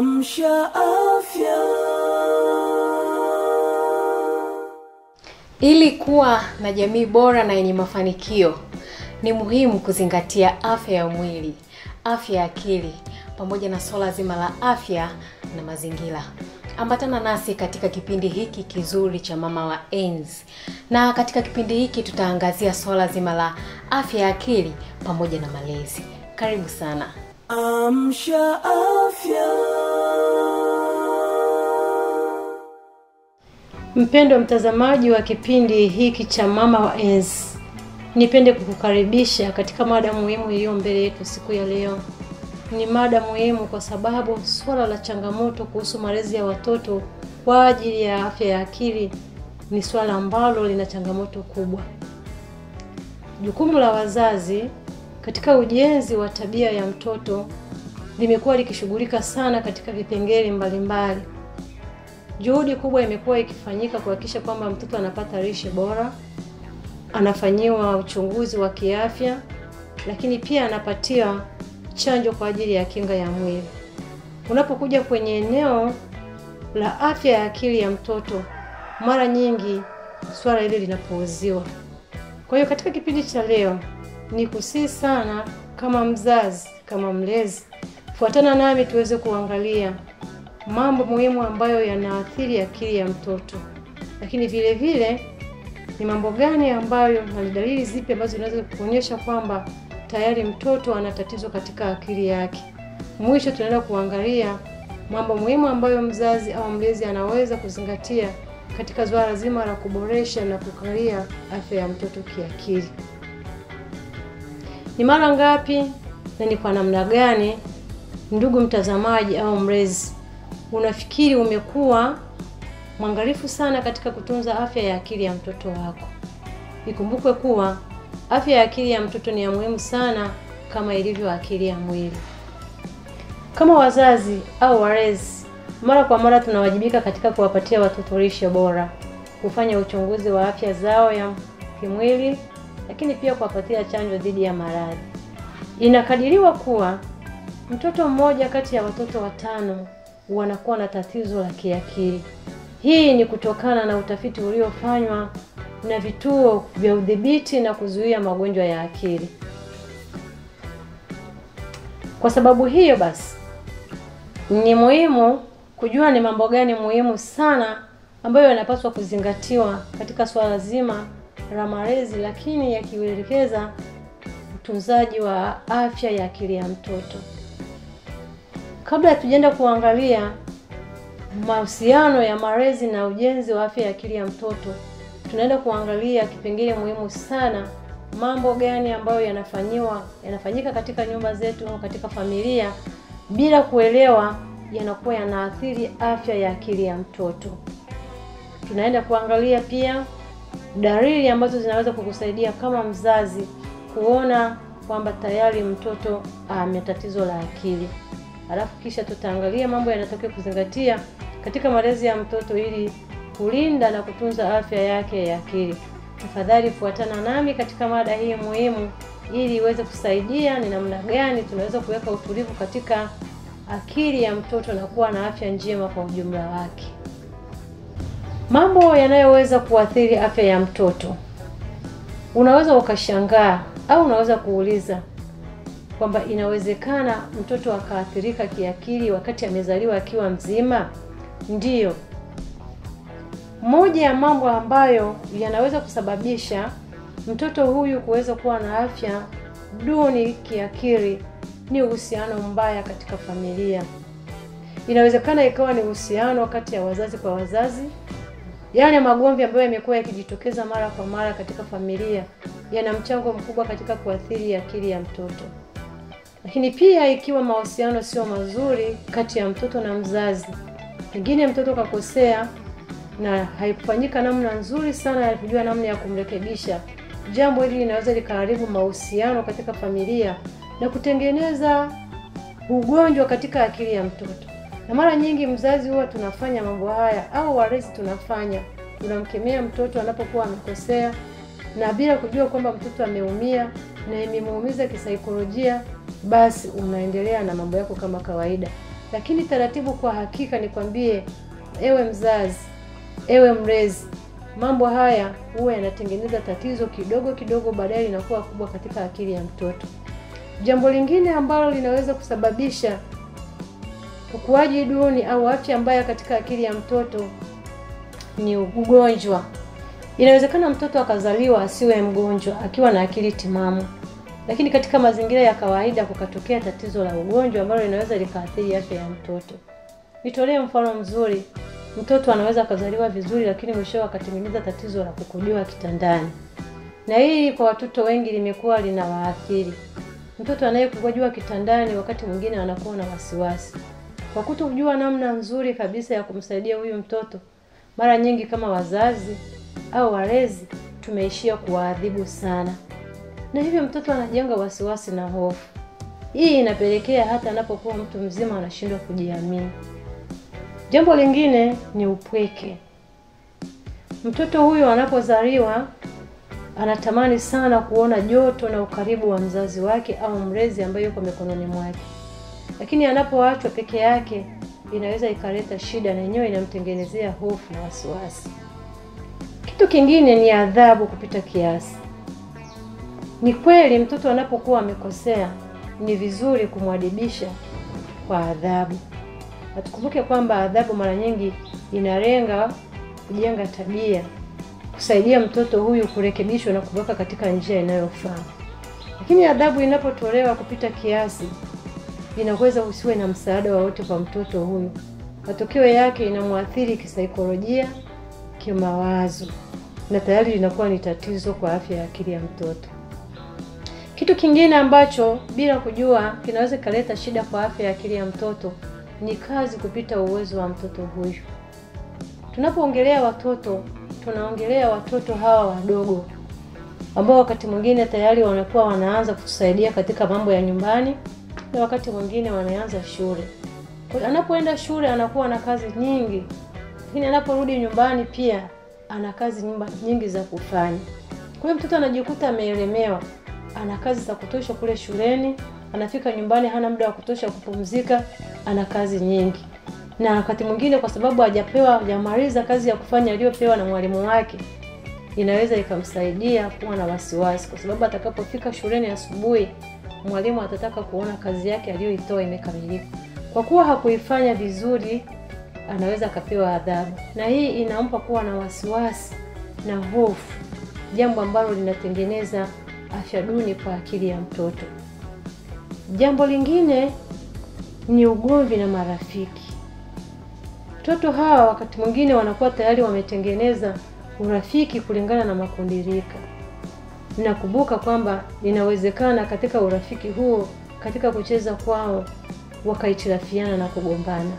Amsha Afya. Ili kuwa na jamii bora na yenye mafanikio, ni muhimu kuzingatia afya ya mwili, afya ya akili, pamoja na swala zima la afya na mazingira. Ambatana nasi katika kipindi hiki kizuri cha Mama wa Enzi. Na katika kipindi hiki tutaangazia swala zima la afya ya akili pamoja na malezi. Karibu sana. Amsha Afya. Mpendwa mtazamaji wa kipindi hiki cha Mama wa Enzi, nipende kukukaribisha katika mada muhimu iliyo mbele yetu siku ya leo. Ni mada muhimu kwa sababu swala la changamoto kuhusu malezi ya watoto kwa ajili ya afya ya akili ni swala ambalo lina changamoto kubwa. Jukumu la wazazi katika ujenzi wa tabia ya mtoto limekuwa likishughulika sana katika vipengele mbalimbali. Juhudi kubwa imekuwa ikifanyika kuhakikisha kwamba mtoto anapata lishe bora, anafanyiwa uchunguzi wa kiafya, lakini pia anapatiwa chanjo kwa ajili ya kinga ya mwili. Unapokuja kwenye eneo la afya ya akili ya mtoto, mara nyingi swala hili linapuuziwa. Kwa hiyo katika kipindi cha leo, nikusihi sana kama mzazi, kama mlezi, fuatana nami tuweze kuangalia mambo muhimu ambayo yanaathiri akili ya mtoto. Lakini vile vile ni mambo gani ambayo na dalili zipi ambazo zinaweza kuonyesha kwamba tayari mtoto ana tatizo katika akili yake. Mwisho tunaenda kuangalia mambo muhimu ambayo mzazi au mlezi anaweza kuzingatia katika swala zima la kuboresha na kukalia afya ya mtoto kiakili. Ni mara ngapi na ni kwa namna gani, ndugu mtazamaji au mlezi, unafikiri umekuwa mwangalifu sana katika kutunza afya ya akili ya mtoto wako? Ikumbukwe kuwa afya ya akili ya mtoto ni ya muhimu sana kama ilivyo akili ya mwili. Kama wazazi au walezi, mara kwa mara tunawajibika katika kuwapatia watoto lishe bora, kufanya uchunguzi wa afya zao ya kimwili, lakini pia kuwapatia chanjo dhidi ya maradhi. Inakadiriwa kuwa mtoto mmoja kati ya watoto 5 wanakuwa na tatizo la kiakili. Hii ni kutokana na utafiti uliofanywa na vituo vya udhibiti na kuzuia magonjwa ya akili. Kwa sababu hiyo basi, ni muhimu kujua ni mambo gani muhimu sana ambayo yanapaswa kuzingatiwa katika swala zima la malezi, lakini yakielekeza utunzaji wa afya ya akili ya mtoto. Kabla tujaenda kuangalia mahusiano ya malezi na ujenzi wa afya ya akili ya mtoto, tunaenda kuangalia kipengele muhimu sana, mambo gani ambayo yanafanyika katika nyumba zetu au katika familia bila kuelewa yanakuwa yanaathiri afya ya akili ya mtoto. Tunaenda kuangalia pia dalili ambazo zinaweza kukusaidia kama mzazi kuona kwamba tayari mtoto ana tatizo la akili. Alafu kisha tutaangalia mambo yanatakiwa kuzingatia katika malezi ya mtoto ili kulinda na kutunza afya yake ya akili. Tafadhali fuatana nami katika mada hii muhimu ili iweze kusaidia ni namna gani tunaweza kuweka utulivu katika akili ya mtoto na kuwa na afya njema kwa ujumla wake. Mambo yanayoweza kuathiri afya ya mtoto. Unaweza ukashangaa au unaweza kuuliza kwamba inawezekana mtoto akaathirika kiakili wakati amezaliwa akiwa mzima? Ndiyo. Moja ya mambo ambayo yanaweza kusababisha mtoto huyu kuweza kuwa na afya duni kiakili ni uhusiano mbaya katika familia. Inawezekana ikawa ni uhusiano kati ya wazazi kwa wazazi. Yale magomvi ambayo yamekuwa yakijitokeza mara kwa mara katika familia yana mchango mkubwa katika kuathiri akili ya mtoto. Lakini pia ikiwa mahusiano sio mazuri kati ya mtoto na mzazi, pengine mtoto kakosea na haikufanyika namna nzuri sana ya kujua namna ya kumrekebisha, jambo hili linaweza likaharibu mahusiano katika familia na kutengeneza ugonjwa katika akili ya mtoto. Na mara nyingi mzazi huwa tunafanya mambo haya au walezi tunamkemea mtoto anapokuwa amekosea na bila kujua kwamba mtoto ameumia na imemuumiza kisaikolojia, basi unaendelea na mambo yako kama kawaida. Lakini taratibu kwa hakika nikwambie, ewe mzazi, ewe mlezi, mambo haya huwa yanatengeneza tatizo kidogo kidogo, baadaye linakuwa kubwa katika akili ya mtoto. Jambo lingine ambalo linaweza kusababisha ukuaji duni au afya mbaya katika akili ya mtoto ni ugonjwa. Inawezekana mtoto akazaliwa asiwe mgonjwa akiwa na akili timamu, lakini katika mazingira ya kawaida kukatokea tatizo la ugonjwa ambalo linaweza likaathiri afya ya mtoto. Nitolee mfano mzuri. Mtoto anaweza kuzaliwa vizuri, lakini mwisho akatengeneza tatizo la kukojoa kitandani. Na hii kwa watoto wengi limekuwa linawaathiri. Mtoto anayekojoa kitandani wakati mwingine anakuwa na wasiwasi. Kwa kutojua namna nzuri kabisa ya kumsaidia huyu mtoto, mara nyingi kama wazazi au walezi tumeishia kuwaadhibu sana. Na hivyo mtoto anajenga wasiwasi na hofu. Hii inapelekea hata anapokuwa mtu mzima anashindwa kujiamini. Jambo lingine ni upweke. Mtoto huyu anapozaliwa anatamani sana kuona joto na ukaribu wa mzazi wake au mlezi ambaye yuko mikononi mwake. Lakini anapoachwa peke yake inaweza ikaleta shida, na yenyewe inamtengenezea hofu na wasiwasi. Kitu kingine ni adhabu kupita kiasi. Ni kweli mtoto anapokuwa amekosea ni vizuri kumwadibisha kwa adhabu. Tukumbuke kwamba adhabu mara nyingi inalenga kujenga tabia, kusaidia mtoto huyu kurekebishwa na kuweka katika njia inayofaa. Lakini adhabu inapotolewa kupita kiasi inaweza usiwe na msaada wowote kwa mtoto huyu. Matokeo yake inamwathiri kisaikolojia, kimawazo, na tayari linakuwa ni tatizo kwa afya ya akili ya mtoto. Kitu kingine ambacho bila kujua kinaweza kuleta shida kwa afya ya akili ya mtoto ni kazi kupita uwezo wa mtoto huyu. Tunapoongelea watoto, tunaongelea watoto hawa wadogo ambao wakati mwingine tayari wanakuwa wanaanza kutusaidia katika mambo ya nyumbani, na wakati mwingine wanaanza shule. Kwa anapoenda shule anakuwa na kazi nyingi, lakini anaporudi nyumbani pia ana kazi nyingi za kufanya. Kwa hiyo mtoto anajikuta ameelemewa, ana kazi za kutosha kule shuleni, anafika nyumbani hana muda wa kutosha kupumzika, ana kazi nyingi. Na wakati mwingine kwa sababu hajamaliza kazi ya kufanya aliyopewa na mwalimu wake, inaweza ikamsaidia kuwa na wasiwasi, kwa sababu atakapofika shuleni asubuhi mwalimu atataka kuona kazi yake aliyoitoa imekamilika. Kwa kuwa hakuifanya vizuri, anaweza akapewa adhabu, na hii inampa kuwa na wasiwasi na hofu, jambo ambalo linatengeneza afya duni kwa akili ya mtoto. Jambo lingine ni ugomvi na marafiki. Watoto hawa wakati mwingine wanakuwa tayari wametengeneza urafiki kulingana na makundi rika. Ninakumbuka kwamba inawezekana katika urafiki huo, katika kucheza kwao, wakaitirafiana na kugombana.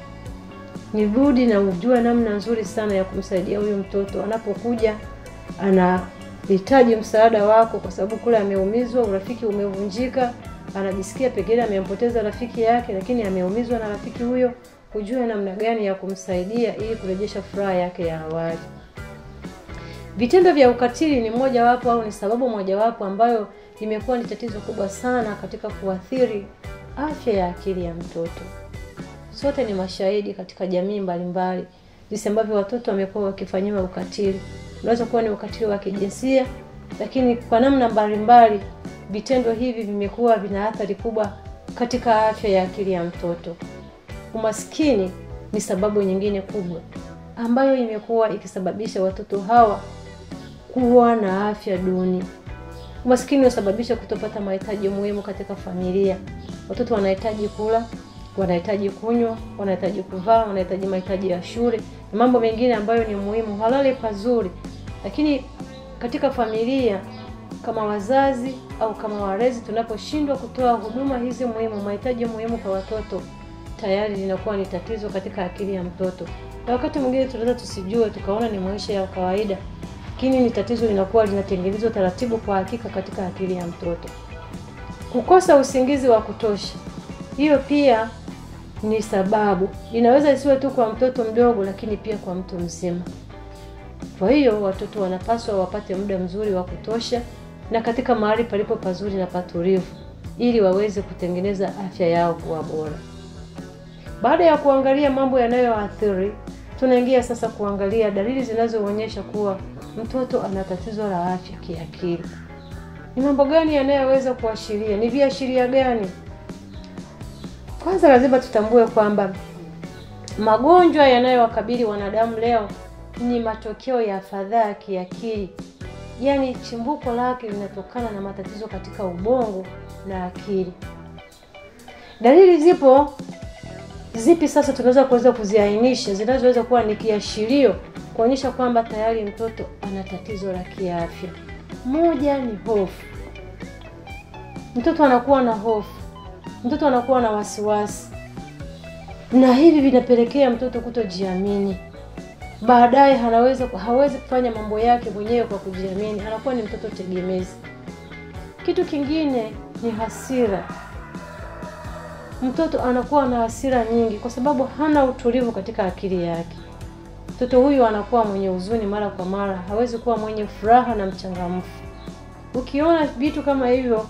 Nirudi na ujue namna nzuri sana ya kumsaidia huyu mtoto anapokuja anahitaji msaada wako, kwa sababu kule ameumizwa, urafiki umevunjika, anajisikia pengine amempoteza rafiki yake, lakini ameumizwa na rafiki huyo. Ujue namna gani ya kumsaidia ili kurejesha furaha yake ya awali. Vitendo vya ukatili ni mojawapo au ni sababu mojawapo ambayo imekuwa ni tatizo kubwa sana katika kuathiri afya ya akili ya mtoto. Sote ni mashahidi katika jamii mbalimbali jinsi ambavyo watoto wamekuwa wakifanyiwa ukatili. Unaweza kuwa ni ukatili wa kijinsia, lakini kwa namna mbalimbali vitendo hivi vimekuwa vina athari kubwa katika afya ya akili ya mtoto. Umaskini ni sababu nyingine kubwa ambayo imekuwa ikisababisha watoto hawa kuwa na afya duni. Umaskini unasababisha kutopata mahitaji muhimu katika familia. Watoto wanahitaji kula, wanahitaji kunywa, wanahitaji kuvaa, wanahitaji mahitaji ya shule na mambo mengine ambayo ni muhimu, halali pazuri. Lakini katika familia kama wazazi au kama walezi tunaposhindwa kutoa huduma hizi muhimu, mahitaji muhimu kwa watoto, tayari linakuwa ni tatizo katika akili ya mtoto. Na wakati mwingine tunaweza tusijue tukaona ni maisha ya kawaida, lakini ni tatizo linakuwa linatengenezwa taratibu kwa hakika katika akili ya mtoto. Kukosa usingizi wa kutosha, hiyo pia ni sababu. Inaweza isiwe tu kwa mtoto mdogo, lakini pia kwa mtu mzima. Kwa hiyo watoto wanapaswa wapate muda mzuri wa kutosha na katika mahali palipo pazuri na patulivu, ili waweze kutengeneza afya yao kuwa bora. Baada ya kuangalia mambo yanayoathiri, tunaingia sasa kuangalia dalili zinazoonyesha kuwa mtoto ana tatizo la afya kiakili. Ni mambo gani yanayoweza kuashiria? Ni viashiria gani? Kwanza lazima tutambue kwamba magonjwa yanayowakabili wanadamu leo ni matokeo ya fadhaa kiakili. Yaani chimbuko lake linatokana na matatizo katika ubongo na akili. Dalili zipi sasa tunaweza kuziainisha zinazoweza kuwa ni kiashirio kuonyesha kwamba tayari mtoto ana tatizo la kiafya? Moja ni hofu. Mtoto anakuwa na hofu. Mtoto anakuwa na wasiwasi. Na hivi vinapelekea mtoto kutojiamini. Baadaye hawezi kufanya mambo yake mwenyewe kwa kujiamini. Anakuwa ni mtoto tegemezi. Kitu kingine ni hasira. Mtoto anakuwa na hasira nyingi kwa sababu hana utulivu katika akili yake. Mtoto huyu anakuwa mwenye huzuni mara kwa mara, hawezi kuwa mwenye furaha na mchangamfu. Ukiona vitu kama hivyo,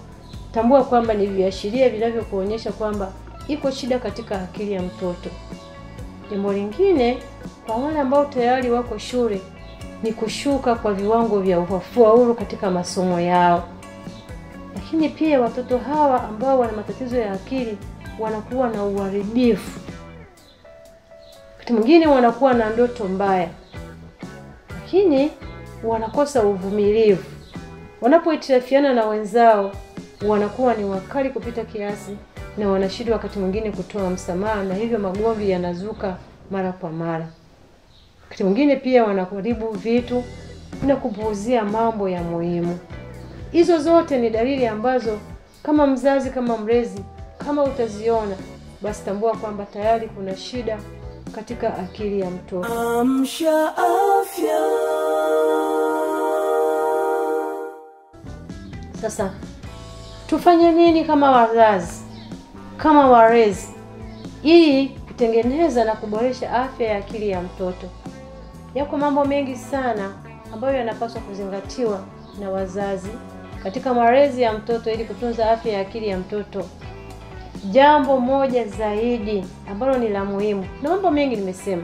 tambua kwamba ni viashiria vinavyokuonyesha kwamba iko shida katika akili ya mtoto. Jambo lingine, kwa wale ambao tayari wako shule, ni kushuka kwa viwango vya ufaulu katika masomo yao. Lakini pia watoto hawa ambao wana matatizo ya akili wanakuwa na uharibifu. Wakati mwingine wanakuwa na ndoto mbaya. Lakini wanakosa uvumilivu. Wanapohitilafiana na wenzao wanakuwa ni wakali kupita kiasi na wanashindwa wakati mwingine kutoa msamaha, na hivyo magomvi yanazuka mara kwa mara. Wakati mwingine pia wanaharibu vitu na kupuuzia mambo ya muhimu. Hizo zote ni dalili ambazo kama mzazi, kama mlezi, kama utaziona, basi tambua kwamba tayari kuna shida katika akili ya mtoto. Amsha Afya. Sasa tufanye nini kama wazazi, kama walezi, ili kutengeneza na kuboresha afya ya akili ya mtoto? Yako mambo mengi sana ambayo yanapaswa kuzingatiwa na wazazi katika malezi ya mtoto ili kutunza afya ya akili ya mtoto. Jambo moja zaidi ambalo ni la muhimu, na mambo mengi nimesema,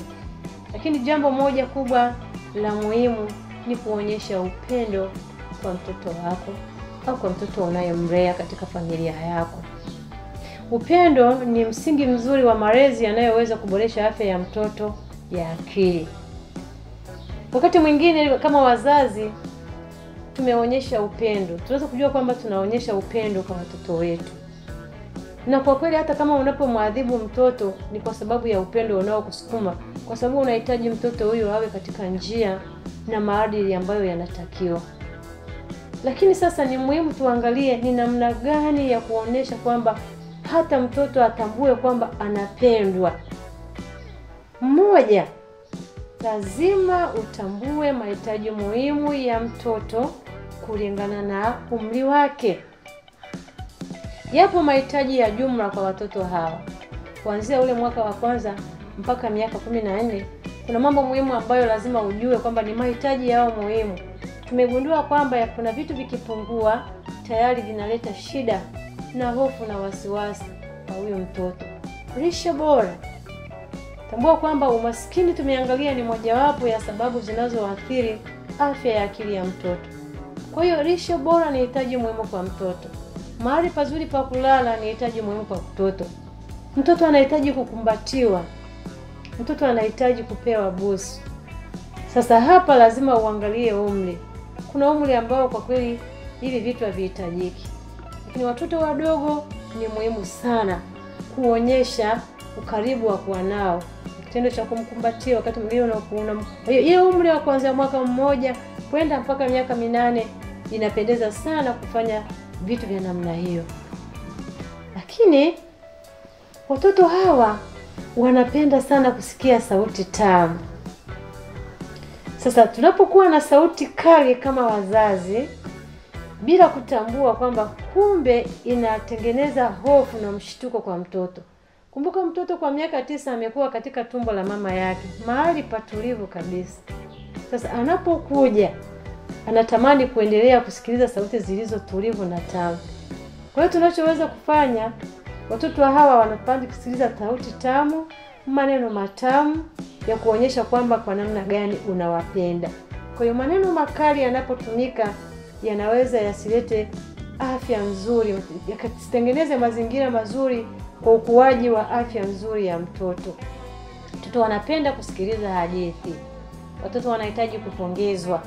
lakini jambo moja kubwa la muhimu ni kuonyesha upendo kwa mtoto wako au kwa mtoto unayemlea katika familia yako. Upendo ni msingi mzuri wa malezi yanayoweza kuboresha afya ya mtoto ya akili. Wakati mwingine kama wazazi tumeonyesha upendo, tunaweza kujua kwamba tunaonyesha upendo kwa watoto wetu. Na kwa kweli hata kama unapomwadhibu mtoto ni kwa sababu ya upendo unaokusukuma, kwa sababu unahitaji mtoto huyo awe katika njia na maadili ambayo yanatakiwa. Lakini sasa ni muhimu tuangalie ni namna gani ya kuonesha kwamba hata mtoto atambue kwamba anapendwa. Mmoja, lazima utambue mahitaji muhimu ya mtoto kulingana na umri wake. Yapo mahitaji ya jumla kwa watoto hawa. Kuanzia ule mwaka wa kwanza mpaka miaka 14, kuna mambo muhimu ambayo lazima ujue kwamba ni mahitaji yao muhimu. Tumegundua kwamba kuna vitu vikipungua tayari vinaleta shida na hofu na wasiwasi kwa huyo mtoto. Lishe bora. Tambua kwamba umaskini tumeangalia ni mojawapo ya sababu zinazoathiri afya ya akili ya mtoto. Kwa hiyo lishe bora ni hitaji muhimu kwa mtoto. Mahali pazuri pa kulala ni hitaji muhimu kwa mtoto. Mtoto anahitaji kukumbatiwa. Mtoto anahitaji kupewa busu. Sasa hapa lazima uangalie umri. Kuna umri ambao kwa kweli hivi vitu havihitajiki. Lakini watoto wadogo ni muhimu sana kuonyesha ukaribu wa kuwa nao. Kitendo cha kumkumbatia wakati mwingine unapoona hiyo umri wa kuanzia mwaka mmoja kwenda mpaka miaka 8 inapendeza sana kufanya vitu vya namna hiyo. Lakini watoto hawa wanapenda sana kusikia sauti tamu. Sasa tunapokuwa na sauti kali kama wazazi bila kutambua kwamba kumbe inatengeneza hofu na mshtuko kwa mtoto. Kumbuka mtoto kwa miaka 9 amekuwa katika tumbo la mama yake, mahali patulivu kabisa. Sasa anapokuja anatamani kuendelea kusikiliza sauti zilizo tulivu na tamu. Kwa hiyo tunachoweza kufanya Watoto hawa wanapenda kusikiliza sauti tamu, maneno matamu ya kuonyesha kwamba kwa namna gani unawapenda. Kwa hiyo maneno makali yanapotumika yanaweza yasilete afya nzuri, yakasitengeneze mazingira mazuri kwa ukuaji wa afya nzuri ya mtoto. Watoto wanapenda kusikiliza hadithi. Watoto wanahitaji kupongezwa.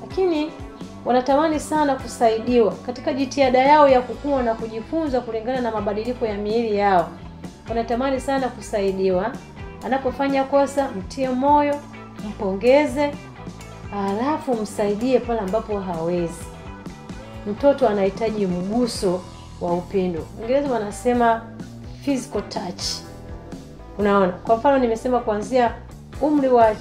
Lakini wanatamani sana kusaidiwa katika jitihada yao ya kukua na kujifunza kulingana na mabadiliko ya miili yao. Wanatamani sana kusaidiwa. Anapofanya kosa, mtie moyo, mpongeze, alafu msaidie pale ambapo hawezi. Mtoto anahitaji mguso wa upendo. Waingereza wanasema physical touch. Unaona? Kwa mfano nimesema kuanzia umri wa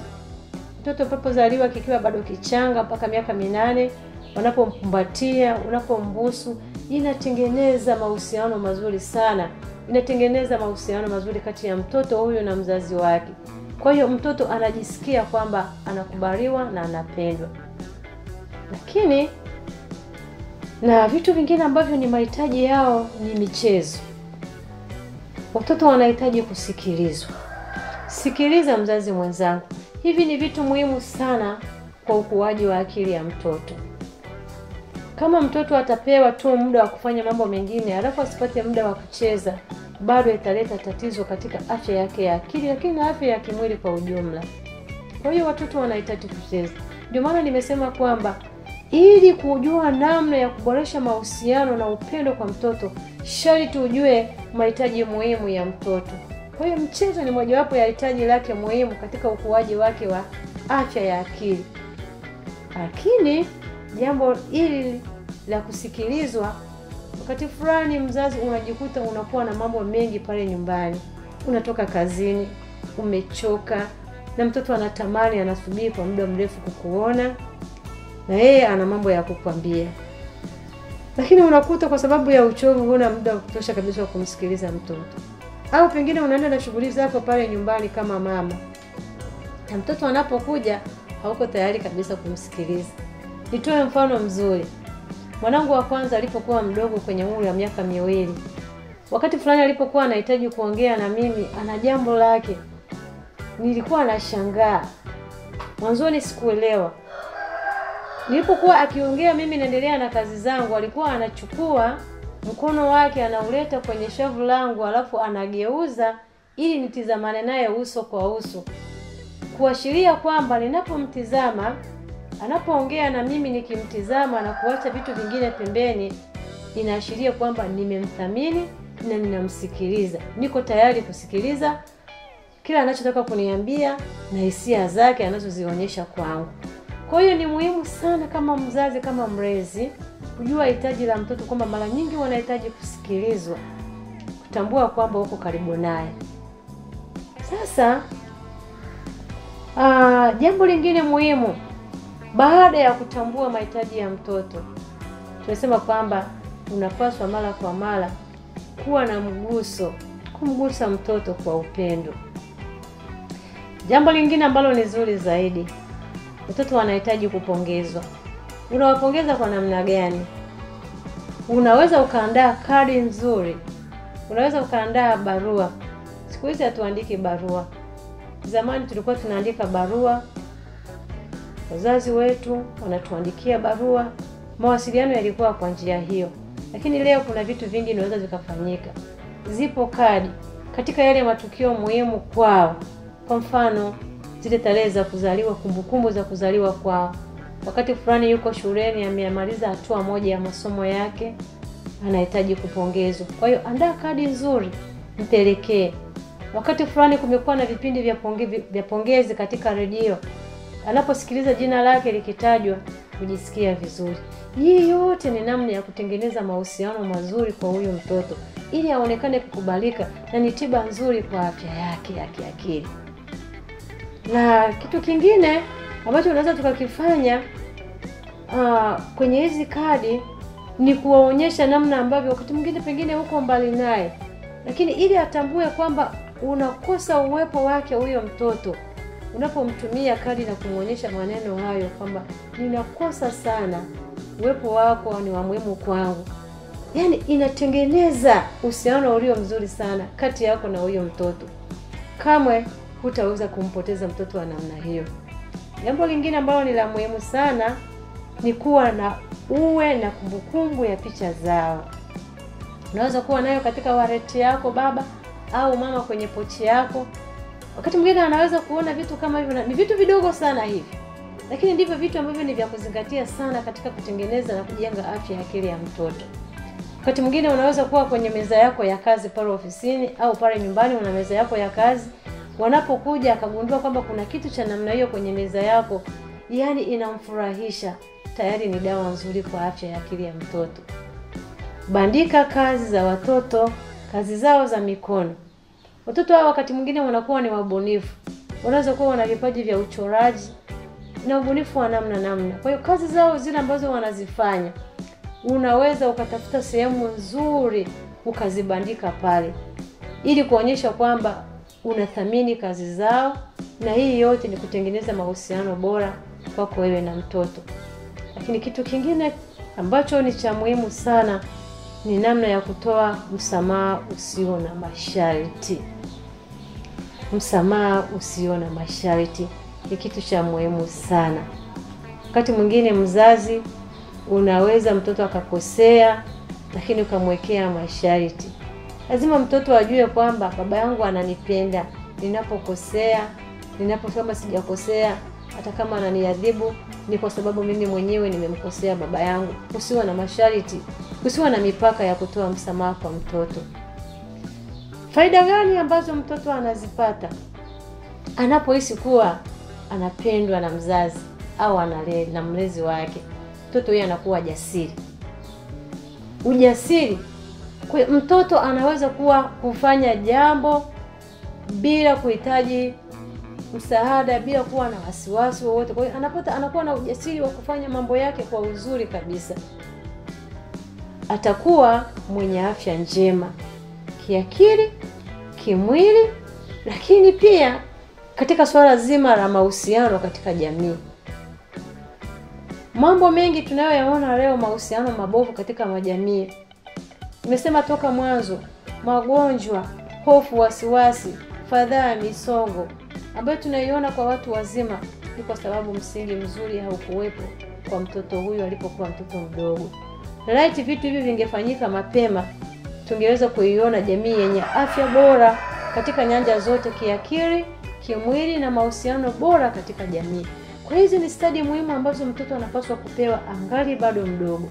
mtoto anapozaliwa kikiwa bado kichanga mpaka miaka 8, wanapomkumbatia, unapombusu, inatengeneza mahusiano mazuri sana. Inatengeneza mahusiano mazuri kati ya mtoto huyo na mzazi wake. Kwa hiyo mtoto anajisikia kwamba anakubaliwa na anapendwa. Lakini na vitu vingine ambavyo ni mahitaji yao ni michezo. Watoto wanahitaji kusikilizwa. Sikiliza mzazi mwenzangu. Hivi ni vitu muhimu sana kwa ukuaji wa akili ya mtoto. Kama mtoto atapewa tu muda wa kufanya mambo mengine, alafu asipate muda wa kucheza, bado italeta tatizo katika afya yake ya akili, lakini na afya ya kimwili kwa ujumla. Kwa hiyo watoto wanahitaji kucheza. Ndio maana nimesema kwamba ili kujua namna ya kuboresha mahusiano na upendo kwa mtoto, sharti ujue mahitaji muhimu ya mtoto. Kwa hiyo mchezo ni mojawapo ya hitaji lake muhimu katika ukuaji wake wa afya ya akili. Lakini jambo hili la kusikilizwa, wakati fulani mzazi unajikuta unakuwa na mambo mengi pale nyumbani. Unatoka kazini, umechoka, na mtoto anatamani, anasubiri kwa muda mrefu kukuona, na yeye ana mambo ya kukwambia. Lakini unakuta kwa sababu ya uchovu huna muda wa kutosha kabisa wa kumsikiliza mtoto. Au pengine unaenda na shughuli zako pale nyumbani kama mama, na mtoto anapokuja hauko tayari kabisa kumsikiliza. Nitoe mfano mzuri. Mwanangu wa kwanza alipokuwa mdogo kwenye umri wa miaka 2, wakati fulani alipokuwa anahitaji kuongea na mimi, ana jambo lake, nilikuwa nashangaa. Mwanzoni sikuelewa. Nilipokuwa akiongea mimi naendelea na kazi zangu, alikuwa anachukua mkono wake anauleta kwenye shavu langu, alafu anageuza ili nitizamane naye uso kwa uso, kuashiria kwamba ninapomtizama, anapoongea na mimi nikimtizama na kuacha vitu vingine pembeni, inaashiria kwamba nimemthamini na ninamsikiliza. Niko tayari kusikiliza kila anachotaka kuniambia na hisia zake anazozionyesha kwangu. Kwa hiyo ni muhimu sana kama mzazi, kama mlezi, kujua hitaji la mtoto, kwamba mara nyingi wanahitaji kusikilizwa, kutambua kwamba uko karibu naye. Sasa jambo lingine muhimu baada ya kutambua mahitaji ya mtoto, tunasema kwamba unapaswa mara kwa mara kuwa na mguso, kumgusa mtoto kwa upendo. Jambo lingine ambalo ni zuri zaidi, watoto wanahitaji kupongezwa. Unawapongeza kwa namna gani? Unaweza ukaandaa kadi nzuri. Unaweza ukaandaa barua. Siku hizi hatuandiki barua. Zamani tulikuwa tunaandika barua. Wazazi wetu wanatuandikia barua. Mawasiliano yalikuwa kwa njia hiyo. Lakini leo kuna vitu vingi vinaweza vikafanyika. Zipo kadi katika yale matukio muhimu kwao. Kwa mfano, zile tarehe za kuzaliwa, kumbukumbu za kuzaliwa kwao. Wakati fulani yuko shuleni, amemaliza hatua moja ya masomo yake, anahitaji kupongezwa. Kwa hiyo andaa kadi nzuri, mpelekee. Wakati fulani kumekuwa na vipindi vya pongezi katika redio, anaposikiliza jina lake likitajwa, kujisikia vizuri. Hii yote ni namna ya kutengeneza mahusiano mazuri kwa huyo mtoto, ili aonekane kukubalika, na ni tiba nzuri kwa afya yake ya kiakili. Na kitu kingine ambacho unaweza tukakifanya kwenye hizi kadi ni kuwaonyesha namna ambavyo wakati mwingine pengine uko mbali naye, lakini ili atambue kwamba unakosa uwepo wake huyo mtoto, unapomtumia kadi na kumuonyesha maneno hayo kwamba ninakosa sana, uwepo wako ni wa muhimu kwangu. Yaani inatengeneza uhusiano ulio mzuri sana kati yako na huyo mtoto. Kamwe hutaweza kumpoteza mtoto wa namna hiyo. Jambo lingine ambalo ni la muhimu sana ni kuwa na uwe na kumbukumbu ya picha zao. Unaweza kuwa nayo katika wallet yako baba au mama, kwenye pochi yako. Wakati mwingine anaweza kuona vitu kama hivyo, ni vitu vidogo sana hivi, lakini ndivyo vitu ambavyo ni vya kuzingatia sana katika kutengeneza na kujenga afya ya akili ya mtoto. Wakati mwingine unaweza kuwa kwenye meza yako ya kazi pale ofisini au pale nyumbani una meza yako ya kazi. Wanapokuja akagundua kwamba kuna kitu cha namna hiyo kwenye meza yako, yani inamfurahisha, tayari ni dawa nzuri kwa afya ya akili ya mtoto. Bandika kazi za watoto, kazi zao za mikono. Watoto hao wakati mwingine wanakuwa ni wabunifu. Wanaweza kuwa wana vipaji vya uchoraji na ubunifu wa namna. Kwa hiyo kazi zao zile ambazo wanazifanya, unaweza ukatafuta sehemu nzuri ukazibandika pale, ili kuonyesha kwamba unathamini kazi zao, na hii yote ni kutengeneza mahusiano bora kwako wewe na mtoto. Lakini kitu kingine ambacho ni cha muhimu sana ni namna ya kutoa msamaha usio na masharti. Msamaha usio na masharti ni kitu cha muhimu sana. Wakati mwingine mzazi unaweza mtoto akakosea, lakini ukamwekea masharti. Lazima mtoto ajue kwamba baba yangu ananipenda. Ninapokosea, kama sijakosea, hata kama ananiadhibu, ni kwa sababu mimi mwenyewe nimemkosea baba yangu. Usiwe na masharti, usiwe na mipaka ya kutoa msamaha kwa mtoto. Faida gani ambazo mtoto anazipata anapohisi kuwa anapendwa na mzazi au na mlezi wake? Mtoto yeye anakuwa jasiri. Ujasiri, kwa mtoto anaweza kufanya jambo bila kuhitaji msaada, bila kuwa na wasiwasi wowote. Kwa hiyo anakuwa na ujasiri wa kufanya mambo yake kwa uzuri kabisa. Atakuwa mwenye afya njema kiakili, kimwili, lakini pia katika swala zima la mahusiano katika jamii. Mambo mengi tunayoyaona leo, mahusiano mabovu katika majamii. Nimesema toka mwanzo, magonjwa, hofu, wasiwasi, fadhaa, misongo ambayo tunaiona kwa watu wazima, ni kwa sababu msingi mzuri haukuwepo kwa mtoto huyu alipokuwa mtoto mdogo. Laiti vitu hivi vingefanyika mapema, tungeweza kuiona jamii yenye afya bora katika nyanja zote, kiakili, kimwili na mahusiano bora katika jamii. Kwa hizi ni stadi muhimu ambazo mtoto anapaswa kupewa angali bado mdogo.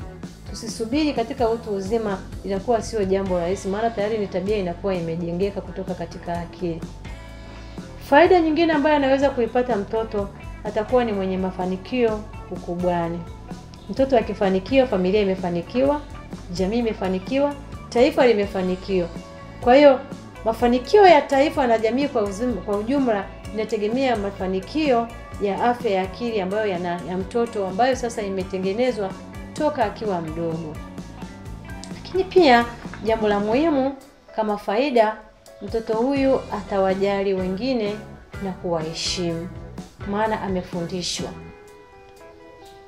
Tusisubiri katika utu uzima, inakuwa sio jambo rahisi, maana tayari ni tabia inakuwa imejengeka kutoka katika akili. Faida nyingine ambayo anaweza kuipata mtoto, atakuwa ni mwenye mafanikio ukubwani. Mtoto akifanikiwa, familia imefanikiwa, jamii imefanikiwa, taifa limefanikiwa. Kwa hiyo mafanikio ya taifa na jamii kwa ujumla inategemea mafanikio ya afya ya akili ambayo ya mtoto, ambayo sasa imetengenezwa toka akiwa mdogo. Lakini pia jambo la muhimu kama faida, mtoto huyu atawajali wengine na kuwaheshimu, maana amefundishwa.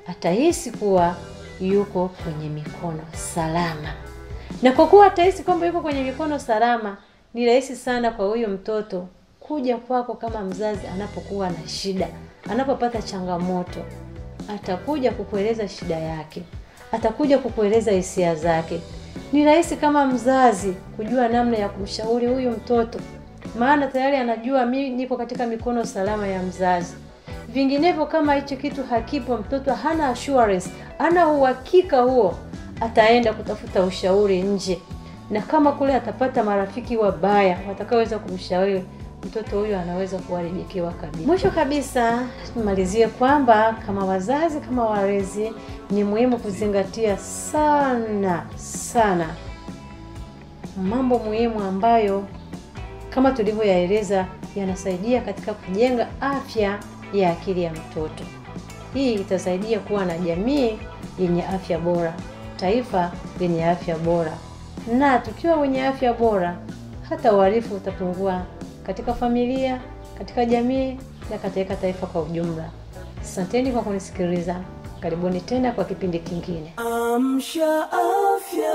Atahisi kuwa yuko kwenye mikono salama. Na kwa kuwa atahisi kwamba yuko kwenye mikono salama, ni rahisi sana kwa huyo mtoto kuja kwako kama mzazi anapokuwa na shida, anapopata changamoto. Atakuja kukueleza shida yake, atakuja kukueleza hisia zake. Ni rahisi kama mzazi kujua namna ya kumshauri huyu mtoto, maana tayari anajua mimi niko katika mikono salama ya mzazi. Vinginevyo kama hicho kitu hakipo, mtoto hana assurance, hana uhakika huo, ataenda kutafuta ushauri nje. Na kama kule atapata marafiki wabaya watakaoweza kumshauri, mtoto huyu anaweza kuharibikiwa kabisa. Mwisho kabisa, tumalizie kwamba kama wazazi, kama walezi, ni muhimu kuzingatia sana mambo muhimu ambayo kama tulivyoyaeleza yanasaidia katika kujenga afya ya akili ya mtoto. Hii itasaidia kuwa na jamii yenye afya bora, taifa lenye afya bora. Na tukiwa wenye afya bora, hata uhalifu utapungua katika familia, katika jamii na katika taifa kwa ujumla. Asanteni kwa kunisikiliza. Karibuni tena kwa kipindi kingine. Amsha Afya.